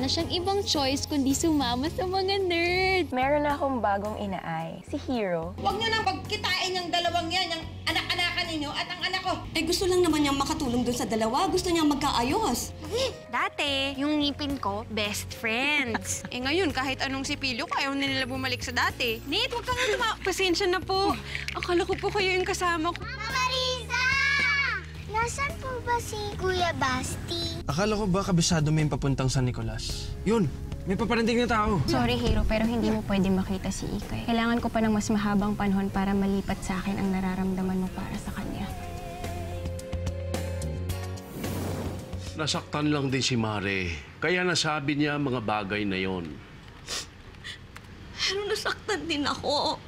na siyang ibang choice kundi sumama sa mga nerd. Meron na akong bagong inaay, si Hero. Huwag niyo nang pagkitain yung dalawang yan, yung anak-anakan ninyo at ang anak ko. Eh gusto lang naman niyang makatulong dun sa dalawa. Gusto niyang magkaayos. Dati, yung ngipin ko, best friends. Eh ngayon, kahit anong sipilyo ko, ayaw na nila bumalik sa dati. Nate, huwag ka nga Pasensya na po. Akala ko po kayo yung kasama ko. Mama Riza! Nasaan po ba si Kuya Basti? Akala ko ba kabisado mo yung papuntang San Nicolas? Yun! May paparating na tao. Sorry, Hero, pero hindi mo pwede makita si Ikay. Kailangan ko pa ng mas mahabang panahon para malipat sa akin ang nararamdaman mo para sa kanya. Nasaktan lang din si Mare. Kaya nasabi niya mga bagay na yon. Pero nasaktan din ako.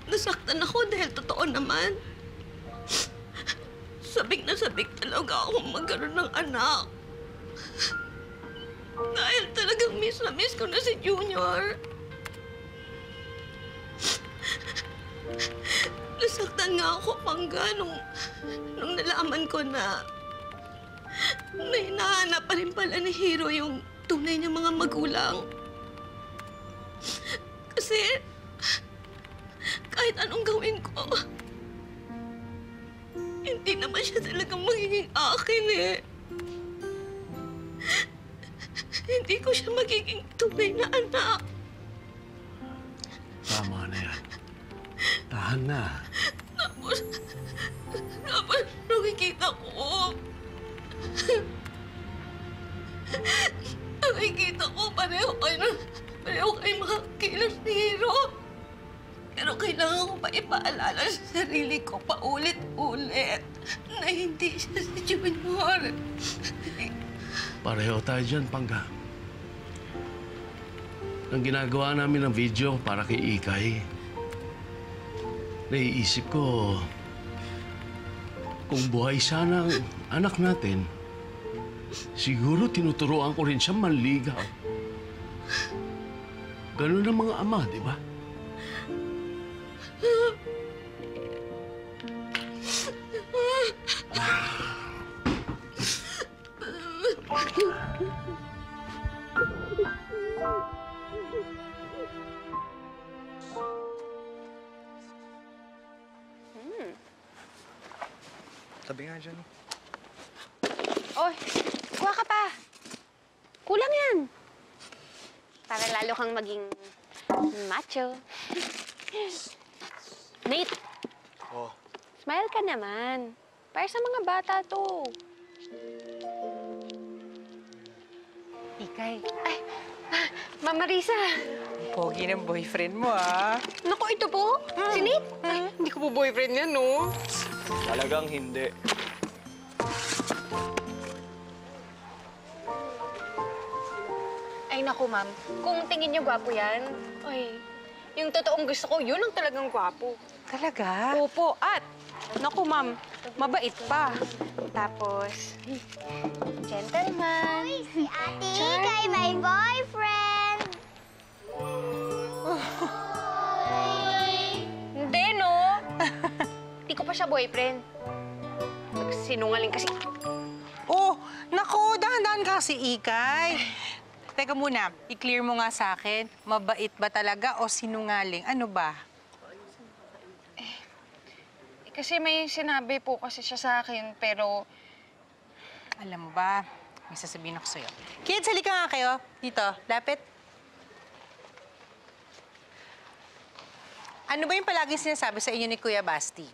Nasaktan ako dahil totoo naman. Sabik na sabik talaga akong magkaroon ng anak. Dahil talagang miss na miss ko na si Junior. Nasaktan nga ako, Pangga, nung nalaman ko na hinahanap pa rin pala ni Hero yung tunay niyang mga magulang. Kasi kahit anong gawin ko, hindi naman siya talagang magiging akin eh. Hindi ko siya magiging tunay na anak. Tama na yan. Tahan na. Tapos nakikita ko. Nakikita ko pareho kayo mga kilos ni Hero. Pero kailangan ko pa ipaalala sa sarili ko paulit-ulit na hindi siya si Junior. Pareho tayo dyan, Pangga. Nang ginagawa namin ng video para kay Ikay, naiisip ko, kung buhay sana ang anak natin, siguro tinuturoan ko rin siya manligaw. Ganun ang mga ama, di ba? Tabi nga dyan. Oy, kuha ka pa. Kulang yan. Para lalo kang maging macho. Nate. Oh. Smile ka naman. Para sa mga bata to. Ikay, Ay, Mama Risa. pogi ng boyfriend mo, ah. Naku, ito po. Si Nate. Ay, hindi ko po boyfriend yan, no? Talagang hindi. Ay, naku, ma'am. Kung tingin niyo gwapo yan, ay, yung totoong gusto ko, yun ang talagang gwapo. Talaga? Opo. At, naku, ma'am, mabait pa. Tapos, gentleman. Uy, si Ate Ikay, my boyfriend! Hindi, no? Hindi ko pa siya boyfriend. Sinungaling kasi. Oh, naku, dahan-dahan ka si Ikay. Teka muna, i-clear mo nga sa akin, mabait ba talaga o sinungaling? Ano ba? Kasi may sinabi po kasi siya sa akin, pero... Alam mo ba, may sasabihin ako sa'yo. Kids, halika nga kayo. Dito, lapit. Ano ba yung palaging sinasabi sa inyo ni Kuya Basti?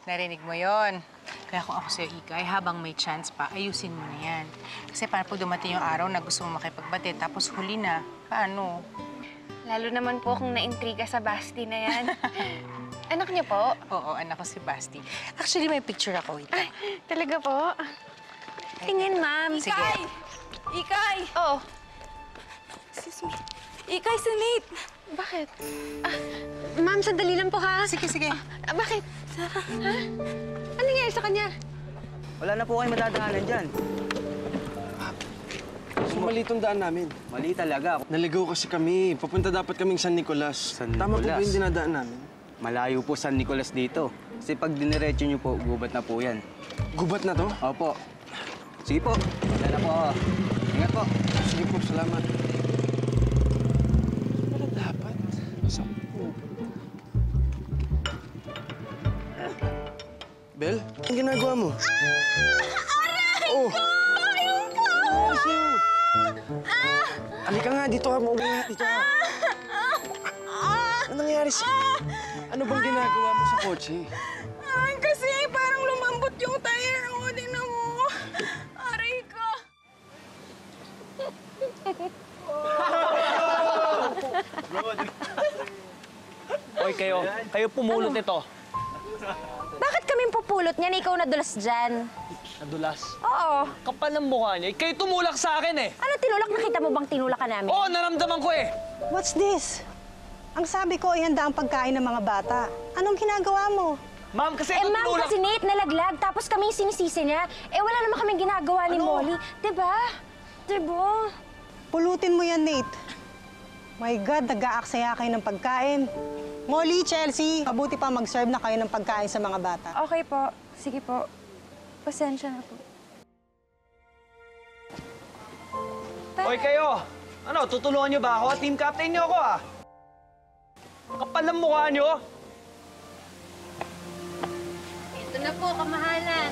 Narinig mo yon. Kaya kung ako sa'yo, Ikay, habang may chance pa, ayusin mo na yan. Kasi paano pag dumating yung araw na gusto mo makipagbati, tapos huli na, paano? Lalo naman po kung naintriga sa Basti na yan. Anak niyo po? Oo, anak ko si Basti. Actually, may picture ako ito. Ay, talaga po? Tingin, ma'am. Sige. Ikay! Oh, Excuse me. Ikay, si Nate! bakit? Ma'am, sandali lang po, ha? Sige, sige. Bakit? Ha? Ano nangyari sa kanya? Wala na po kayo madadaanan dyan. Mali itong daan namin. Mali talaga. Naligaw kasi kami. Papunta dapat kaming San Nicolas. San Tama po ba Nicolas? yung dinadaan namin? Malayo po San Nicolas dito. Kasi pag diniretso niyo po, gubat na po yan. Gubat na to? Opo. Sige po. Wala na po. Ingat po. Sige po, salamat. Wala dapat. Saan po? Bel, anong ginagawa mo? Aray Oh. ko! Yung kawa! Halika nga, dito ka. Mauwi nga, dito ka. Ano nangyari Ano bang ginagawa mo sa kotse? Kasi parang lumambot yung tire ko. Tingnan mo. Aray ko. Hoy, kayo pumulot nito. Bakit kaming pupulot niyan? Ikaw nadulas dyan. Nadulas. Oo. Kapal ng mukha niya. Kayo tumulak sa akin eh. Ano tinulak? Nakita mo bang tinulak ka namin? Oo, naramdaman ko eh. What's this? Ang sabi ko ay handa ang pagkain ng mga bata. Anong ginagawa mo? Ma'am, kasi ma'am, kasi Nate nalaglag, tapos kami yung sinisisi niya. Wala naman kaming ginagawa ni Molly. Diba? Diba? Pulutin mo yan, Nate. My God, nag-aaksaya kayo ng pagkain. Molly, Chelsea, mabuti pa mag-serve na kayo ng pagkain sa mga bata. Okay po. Sige po. Pasensya na po. Hoy, kayo! Ano, tutulungan niyo ba ako? Team captain niyo ako ah! Kapal ng mukha niyo! Ito na po, kamahalan.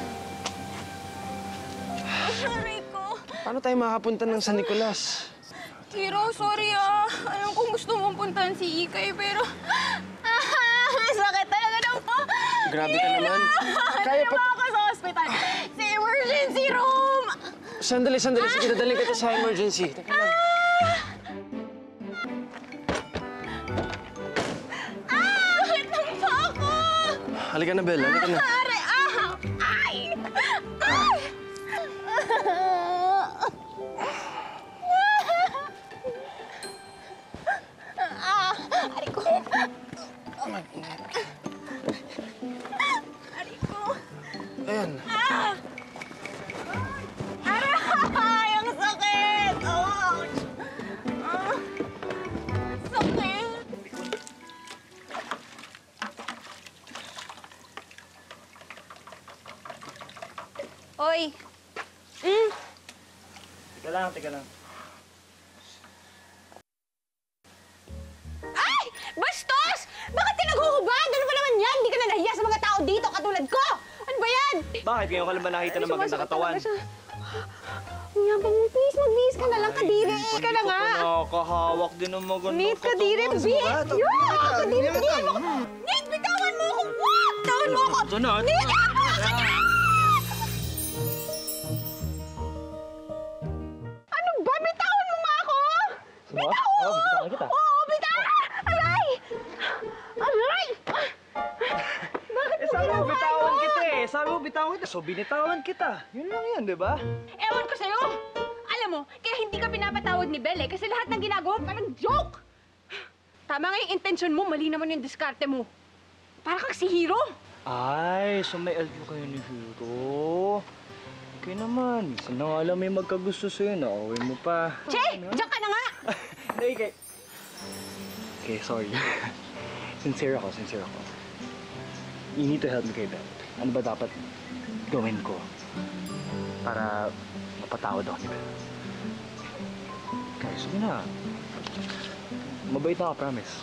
Aray ko. Paano tayo makapunta ng San Nicolas? Hiro, sorry ah. Alam kong gusto mong puntahan si Ikay, pero... sakit talaga ng po. Grabe ka naman. Kaya pa... ako sa hospital. Sa emergency room. Sandali. Sige, dadalhin kita sa emergency. Teka lang. Sakit ng pa ako. Halika na, Bel. Halika na. Aray, ay! Aray ko. Aray ko. Ayan. Aray! Ang sakit! Ouch! Sakit! Oy. Teka lang. Ay! Bastos! Bakit ka naghuhubad? Ano ba naman yan? Hindi ka na nahiya sa mga tao dito katulad ko! Ano ba yan? Bakit? Ngayon ka lang ba nakita ng magandang katawan? Yabang mo, please. Magbihis ka na lang. Kadiri ka na nga. Nakakahawak din ng magandang Nate, kadiri. Kadiri. Nate, bitawan mo ako. Bitawan mo ako. Nate, ano ba? Bitawan mo nga ako. Bitawan! Oo, bitawan kita. Oo, bitawan! Aray! Aray! Bakit mo Sabi mo ginawa bitawan yun? kita eh. Sabi mo bitawan kita. So binitawan kita. Yun lang yan, di ba? Ewan ko sa'yo! Alam mo, kaya hindi ka pinapatawad ni Belle kasi lahat ng ginagawa mo parang joke! Tama nga yung intensyon mo, mali naman yung diskarte mo. Para kang si Hero. Ay, so may LQ kayo ni Hiro. Okay naman. Minsan na nga alam may magkagusto sa'yo. Nakawin mo pa. Che! Diyan ka na nga! Okay. Okay, sorry. Sincere ako. You need to help me kay Belle. Ano ba dapat gawin ko para mapatawad ako ni Belle? Okay, sige na. Mabait na ako, promise.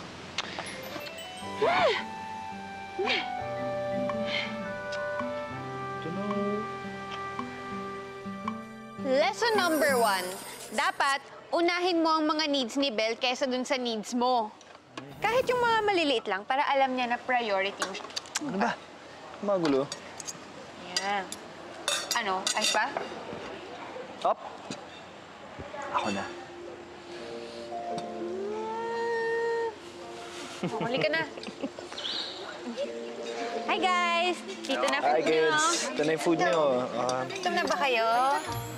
Lesson number 1. Dapat, unahin mo ang mga needs ni Belle kaysa dun sa needs mo. Kahit yung mga maliliit lang, para alam niya na priority mo siya. Ano ba? Magulo. Yan. Ano? Ayos pa? Up. Ako na. Huli ka na. Hi guys! Dito na Hi food niyo. kids. Ito na yung food niyo. Gutom na ba kayo?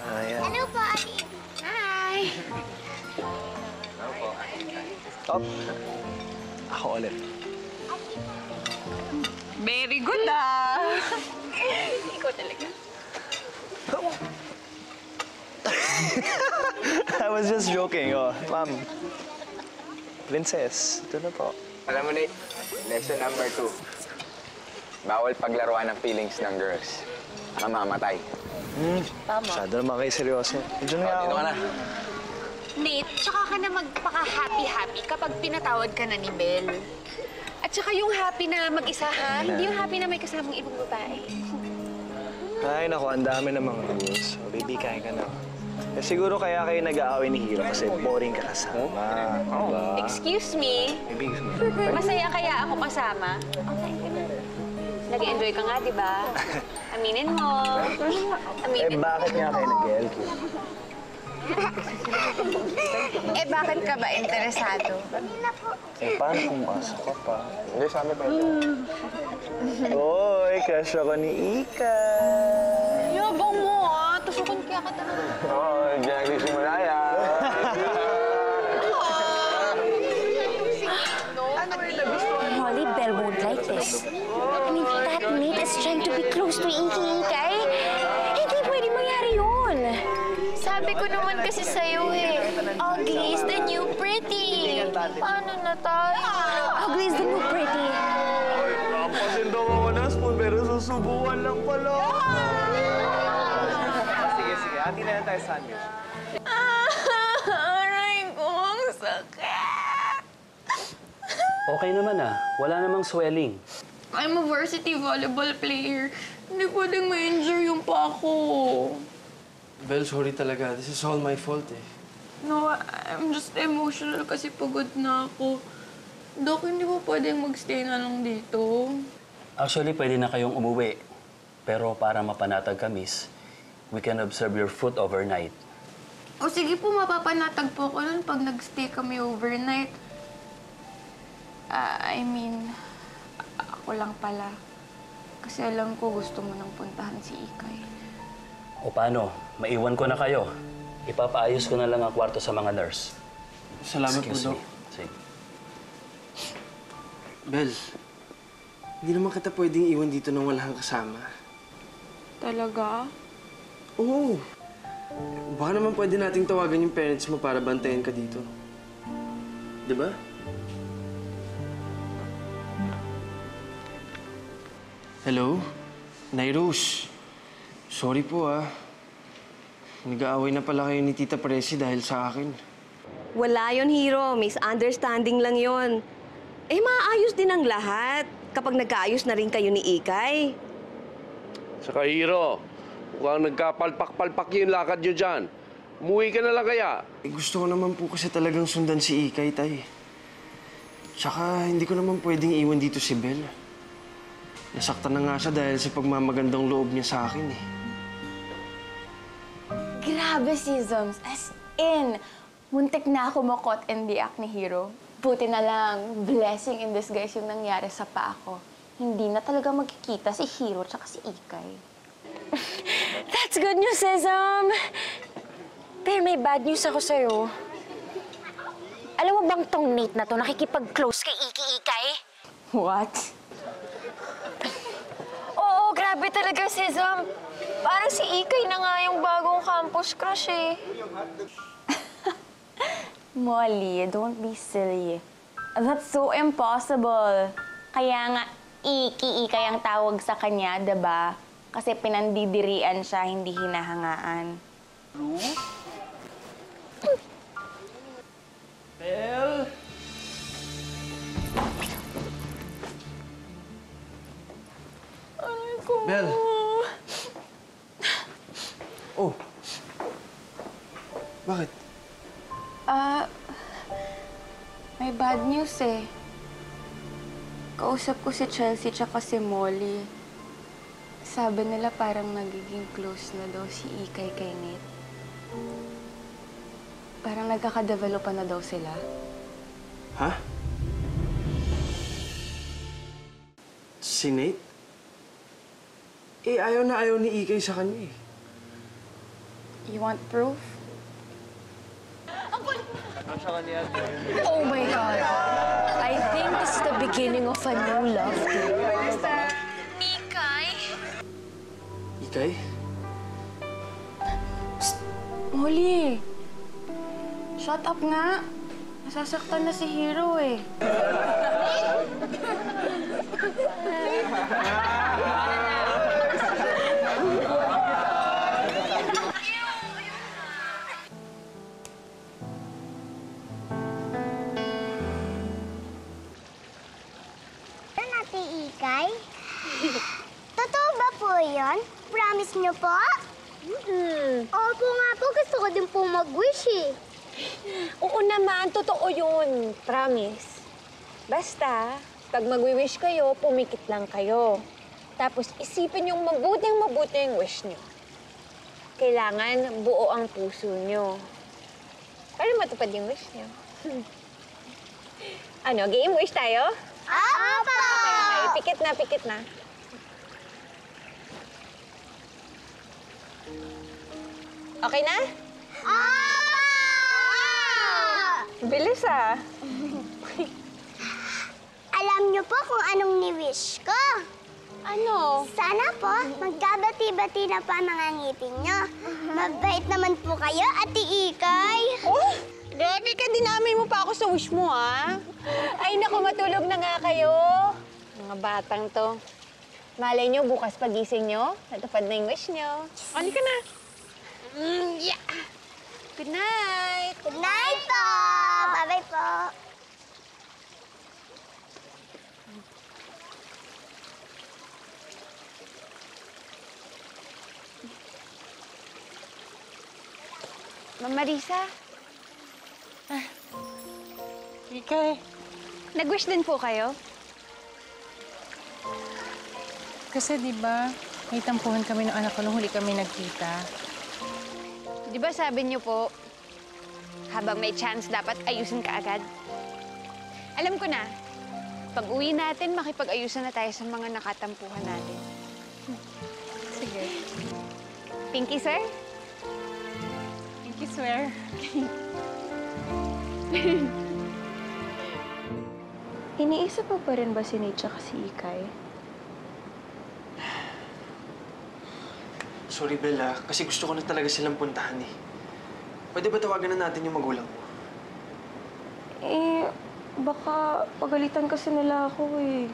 Ayan. Hello po, Ate. Hi! Up. Ako ulit. Very good ah! Ikaw talaga. I was just joking. Oh, ma'am. Princess, ito na po. Alam mo, Nate, lesson number 2. bawal paglaruan ng feelings ng girls. Baka mamatay. Tama. Masyado naman kayo seryoso. Diyan nga ako. Dito ka na. Nate, tsaka ka na magpaka-happy-happy kapag pinatawad ka na ni Belle. At tsaka yung happy na mag-isa, ha? Hindi yung happy na may kasamang ibang babae. Ay, naku, ang dami ng mga rules. So, baby, kain ka na. Eh, siguro kaya kayo nag-aaway ni Hiro kasi boring ka kasama. Diba? Excuse me? Baby, Masaya kaya ako kasama? Okay. Nag-enjoy ka nga, di ba? Aminin mo. Aminin mo. bakit nga kayo nag-LQ? Bakit ka ba interesado? Paano kung masok ka pa? Hindi, sabi pa. Hoy, crush ako ni Ika. Yabang mo, ha? Tusukan kaya ka talaga. Oo, hindi na nagsisimula yan. Molly, Belle won't like this. I mean, that Nate is trying to be close to Iki-Ikay. Hindi pwede mangyari yun. Sabi ko naman kasi sa'yo, ugly is the new pretty. Paano na tayo? Ugly is the new pretty. Kampasin daw ako na spoon, pero susubukan lang pala. Sige. Hati na lang tayo sandwich. Aray ko, ang sakit. Okay naman wala namang swelling. I'm a varsity volleyball player. Hindi pwedeng ma-injure yung pa ako. Belle, sorry talaga. This is all my fault eh. No, I'm just emotional kasi pagod na ako. Dok, hindi mo pwedeng magstay na lang dito. Actually, pwede na kayong umuwi. Pero para mapanatag ka, miss, we can observe your foot overnight. O sige po, mapapanatag po ako nun pag nagstay kami overnight. I mean, ako lang pala. Kasi alam ko gusto mo nang puntahan si Ikay. O paano? Maiwan ko na kayo. Ipapaayos ko na lang ang kwarto sa mga nurse. Salamat po, Excuse Doc. me. Sige. Belle, hindi naman kita pwedeng iwan dito nang wala kang kasama. Talaga? Oo. Baka naman pwede nating tawagan yung parents mo para bantayan ka dito. Di ba? Hello? Nairos. Sorry po Nag-aaway na pala kayo ni Tita Presi dahil sa akin. Wala yon, Hiro. Misunderstanding lang yon. Maayos din ang lahat kapag nagkaayos na rin kayo ni Ikay. Saka Hiro, mukhang nagkapalpak-palpak yung lakad nyo dyan. Umuwi ka na lang kaya? Gusto ko naman po kasi talagang sundan si Ikay, tay. Tsaka hindi ko naman pwedeng iwan dito si Belle. Nasaktan na nga siya dahil sa pagmamagandang loob niya sa akin Grabe si Zoms. As in, muntik na ako makot and the act ni Hiro. Buti na lang, blessing in disguise yung nangyari sa paa ko. Hindi na talaga magkikita si Hiro tsaka si Ikay. That's good news, Sesam. Pero may bad news ako sa'yo. Alam mo bang tong Nate na to nakikipag-close kay Iki-Ikay? What? Oo, grabe talaga, Sesam. Parang si Ikay na nga yung bagong campus crush eh. Molly, don't be silly. That's so impossible. Kaya nga, Iki-Ikay ang tawag sa kanya, diba? Kasi pinandidirian siya, hindi hinahangaan. Belle! Belle! Oh. Bakit? May bad news eh. Kausap ko si Chelsea tsaka si Molly. Sabi nila parang nagiging close na daw si Ikay kay Nate. Parang nagkakadevelop na daw sila. Ha? Si Nate? Ayaw na ayaw ni Ikay sa kanya You want proof? Oh my God. I think this is the beginning of a new love story. Ikay? Ikay? Psst! Molly! Shut up nga. Nasasaktan na si Hiro eh. Ikay? Totoo ba po yun? Promise niyo po? Opo nga po, gusto ko din po mag-wish eh. Oo naman, totoo yun. Promise. Basta, pag mag-wish kayo, pumikit lang kayo. Tapos isipin yung mabuting yung wish nyo. Kailangan buo ang puso nyo. Para matupad yung wish nyo. Ano, game wish tayo? Opo! Okay. Pikit na, pikit na. Okay na? Opo! Bilis ah. Alam niyo po kung anong ni-wish ko? Ano? Sana po, magkabati-bati na pa mga ngipin niyo. Mabait naman po kayo, Ate Ikay. Oh! Grabe ka, dinamay mo pa ako sa wish mo, ha? Ay, naku, matulog na nga kayo. Mga batang to. Malay nyo, bukas pagising nyo, natupad na yung wish nyo. Ano ka na? Yeah. Good night. Good night po. Bye-bye po. Ma'am Marisa. Ikay. Nag-wish din po kayo? Kasi di ba, may tampuhan kami ng anak ko nung huli kami nagkita. Di ba sabi niyo po, habang may chance, dapat ayusin ka agad? Alam ko na, pag-uwi natin, makipag-ayusan na tayo sa mga nakatampuhan natin. Sige. Pinky, sir? Pinky, swear. Iniisip mo pa rin ba si Nate tsaka si Ikay? Sorry, Bella. Kasi gusto ko na talaga silang puntahan eh. Pwede ba tawagan na natin yung magulang mo? Eh, baka pagalitan kasi nila ako eh.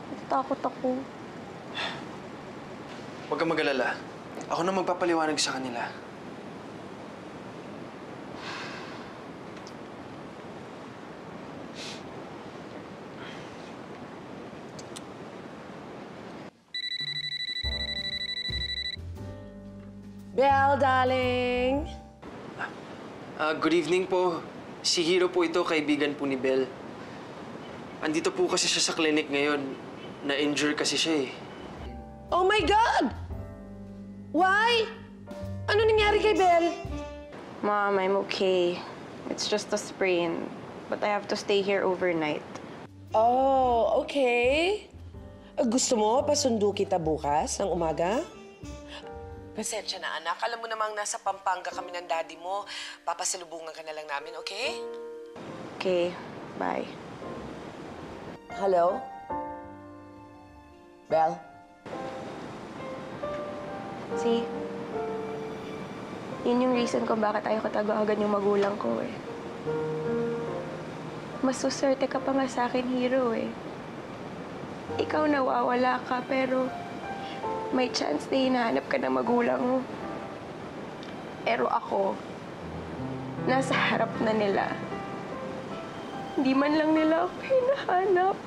Natatakot ako. Huwag kang mag-alala. Ako na magpapaliwanag sa kanila. Belle, darling! Good evening po. Si Hiro po ito, kaibigan po ni Belle. Andito po kasi siya sa clinic ngayon. Na-injure kasi siya eh. Oh my God! Why? Ano nangyari kay Belle? Mom, I'm okay. It's just a sprain. But I have to stay here overnight. Oh, okay. Gusto mo pasundo kita bukas ng umaga? Pasensya na, anak. Alam mo namang nasa Pampanga kami ng daddy mo. Papasalubungan ka na lang namin, okay? Okay, bye. Hello? Belle? See? Yun yung reason ko bakit ayaw ko tagawagan yung magulang ko eh. Mas suswerte ka pa nga sa akin, Hiro eh. Ikaw nawawala ka pero may chance na hinahanap ka ng magulang mo. Pero ako, nasa harap na nila. Hindi man lang nila ako hinahanap.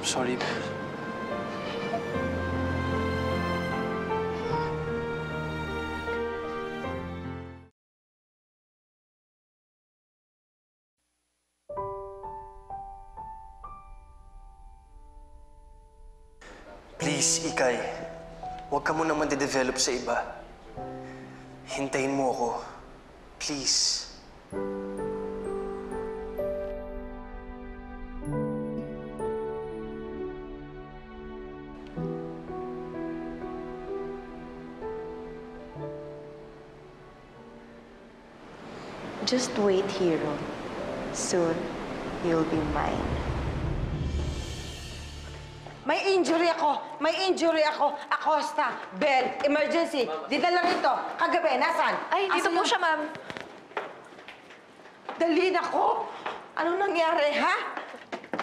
Sorry, Belle. Please, Ikay. Huwag ka mo naman de-develop sa iba. Hintayin mo ako. Please. Just wait, Hiro. Soon, you'll be mine. May injury ako! May injury ako! Acosta! Belle! Emergency! Dinala rito! Kagabi, nasaan? Ay, dito po siya, ma'am. Dali na ko! Anong nangyari, ha?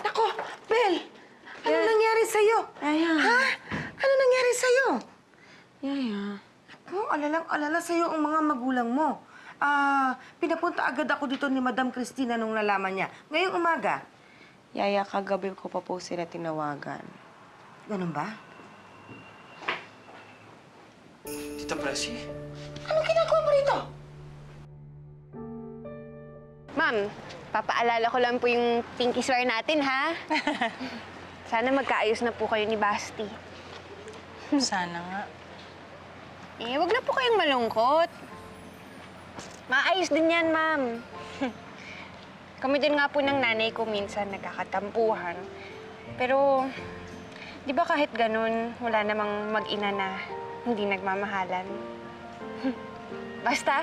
Nako, Belle! Anong nangyari sa'yo? Yaya. Ha? Ano nangyari sa'yo? Yaya. Naku, alalang-alala sa'yo ang mga magulang mo. Pinapunta agad ako dito ni Madam Cristina nung nalaman niya. Ngayong umaga. Yaya, kagabi ko pa po sila tinawagan. Ganun ba? Tita Presi? Anong ginagawa mo rito? Ma'am, papaalala ko lang po yung pinky swear natin, ha? Sana magkaayos na po kayo ni Basti. Sana nga. Wag na po kayong malungkot. Maayos din yan, ma'am. Kami din nga po ng nanay ko minsan nagkakatampuhan. Pero, di ba kahit ganun, wala namang mag-ina na hindi nagmamahalan? Basta,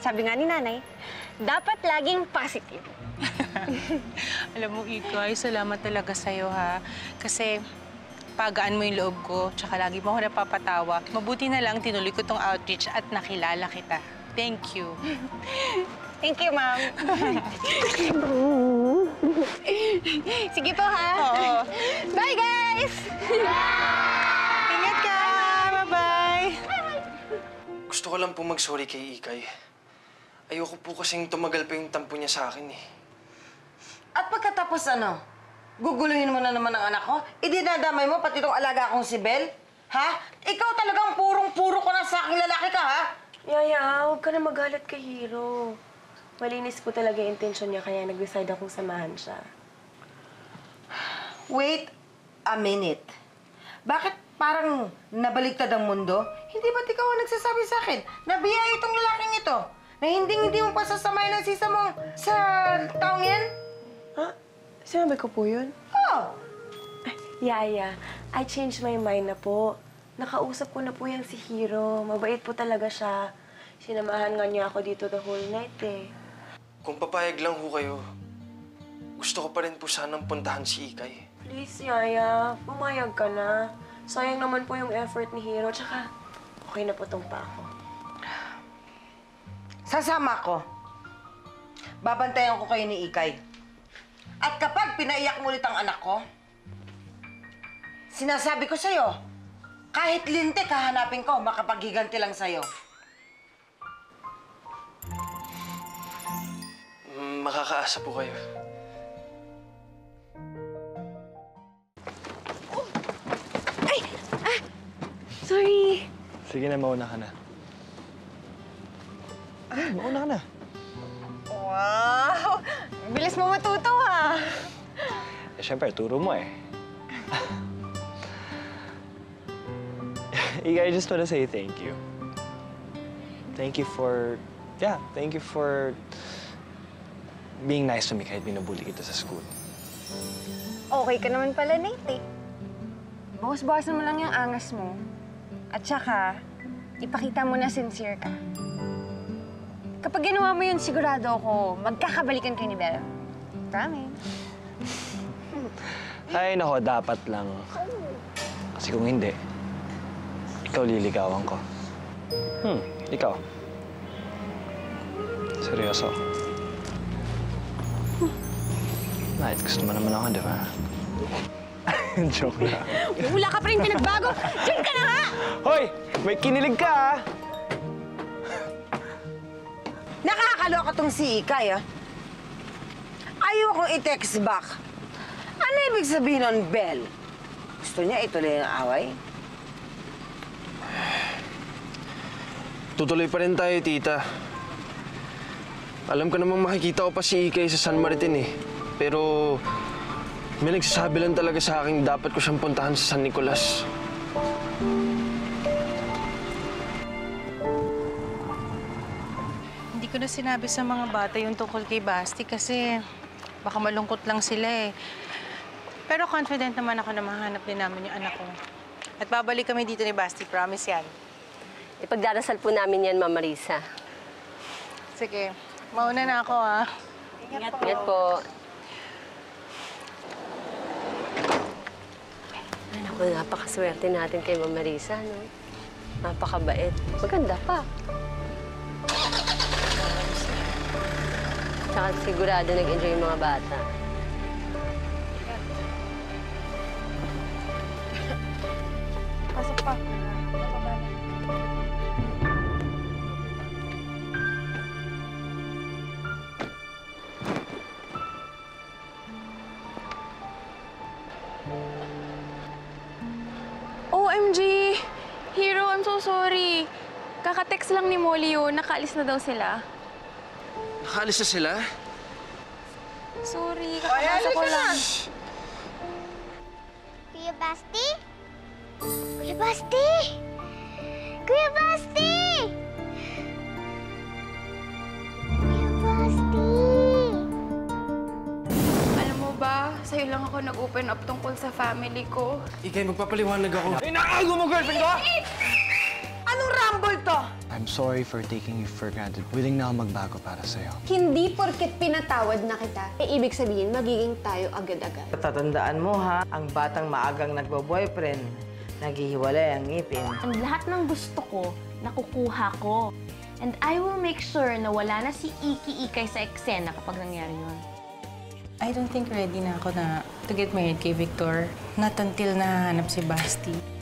sabi nga ni nanay, dapat laging positive. Alam mo, Ikay, salamat talaga sa'yo, ha? Kasi pagaan mo yung loob ko, tsaka lagi mo ako napapatawa. Mabuti na lang tinuloy ko tong outreach at nakilala kita. Thank you. Thank you, ma'am. Sige po, ha? Oo. Bye, guys! Ingat ka! Bye-bye! Gusto ko lang po mag-sorry kay Ikay. Ayoko po kasing tumagal pa yung tampo niya sa akin, eh. At pagkatapos ano? Guguluhin mo na naman ang anak ko? Idinadamay mo pati itong alaga kong si Bel? Ha? Ikaw talagang purong-puro ko na sa aking lalaki ka, ha? Yaya, huwag ka na magalit kay Hiro. Malinis po talaga yung intensyon niya, kaya nag-decide akong samahan siya. Wait a minute. Bakit parang nabaligtad ang mundo? Hindi ba't ikaw ang nagsasabi sa akin na biyaya itong lalaking ito? Na hindi mo pasasamayin ang sisa mo sa taong yan? Ha? Sinabi ko po yun? Oo. Yaya, I changed my mind na po. Nakausap ko na po yan si Hiro. Mabait po talaga siya. Sinamahan nga niya ako dito the whole night, eh. Kung papayag lang ho kayo, gusto ko pa rin po sanang puntahan si Ikay. Please, Yaya. Pumayag ka na. Sayang naman po yung effort ni Hiro. Tsaka, okay na po tong pa ako. Sasama ko. Babantayan ko kayo ni Ikay. At kapag pinaiyak mo ulit ang anak ko, sinasabi ko sa'yo, kahit lintik hahanapin ko, makapaghiganti lang sa'yo. Makakaasa po kayo. Ay! Sorry. Sige na, mauna ka na. Mauna ka na. Wow! Bilis mo matuto, ha? Eh, syempre, turo mo eh. I just want to say thank you. Thank you for being nice to me kahit binabuli kita sa school. Okay ka naman pala, Nate, eh. Bawas-bawasan mo lang yung angas mo. At saka, ipakita mo na sincere ka. Kapag ginawa mo yun, sigurado ako, magkakabalikan kayo ni Bella. Promise. Ay, nako, dapat lang. Kasi kung hindi, ikaw liligawan ko. Ikaw. Seryoso. Night, gusto mo naman ako, di ba? Joke na. Wala ka pa rin pinagbago! Diyan ka na nga! Hoy! May kinilig ka, ha? Nakakaloka tong si Ikay, ah. Ayokong i-text back. Ano ibig sabihin nun, Bel? Gusto niya ituloy ang away? Tutuloy pa rin tayo, tita. Alam ko namang makikita ko pa si Ikay sa San Martin, eh. Pero may nagsasabi lang talaga sa akin dapat ko siyang puntahan sa San Nicolas. Hindi ko na sinabi sa mga bata yung tungkol kay Basti kasi baka malungkot lang sila, eh. Pero confident naman ako na mahanap din namin yung anak ko. At babalik kami dito ni Basti, promise yan. Ipagdarasal po namin yan, Ma'am Marisa. Sige, mauna na ako, ha? Ingat po. Ay, naku, napakaswerte natin kay Ma'am Marisa, no? Napakabait. Maganda pa. Tsaka sigurado nag-enjoy yung mga bata. Pasok pa. Kaka-text lang ni Molly yun. Nakaalis na daw sila. Nakaalis na sila? Sorry, kakabasa ko lang. Kuya Basti? Kuya Basti! Kuya Basti! Kuya Basti! Alam mo ba, sa'yo lang ako nag-open up tungkol sa family ko. Ikay, magpapaliwanag ako. Inakago mo girlfriend ko? Anong rumble to? I'm sorry for taking you for granted. Willing na ako magbago para sa'yo. Hindi porket pinatawad na kita, ibig sabihin magiging tayo agad-agad. Tatandaan mo ha, ang batang maagang nagbo-boyfriend, naghihiwalay ang ngipin. Ang lahat ng gusto ko, nakukuha ko. And I will make sure na wala na si Iki-Ikay sa eksena kapag nangyari yun. I don't think ready na ako to get married kay Victor. Not until nahanap si Basti.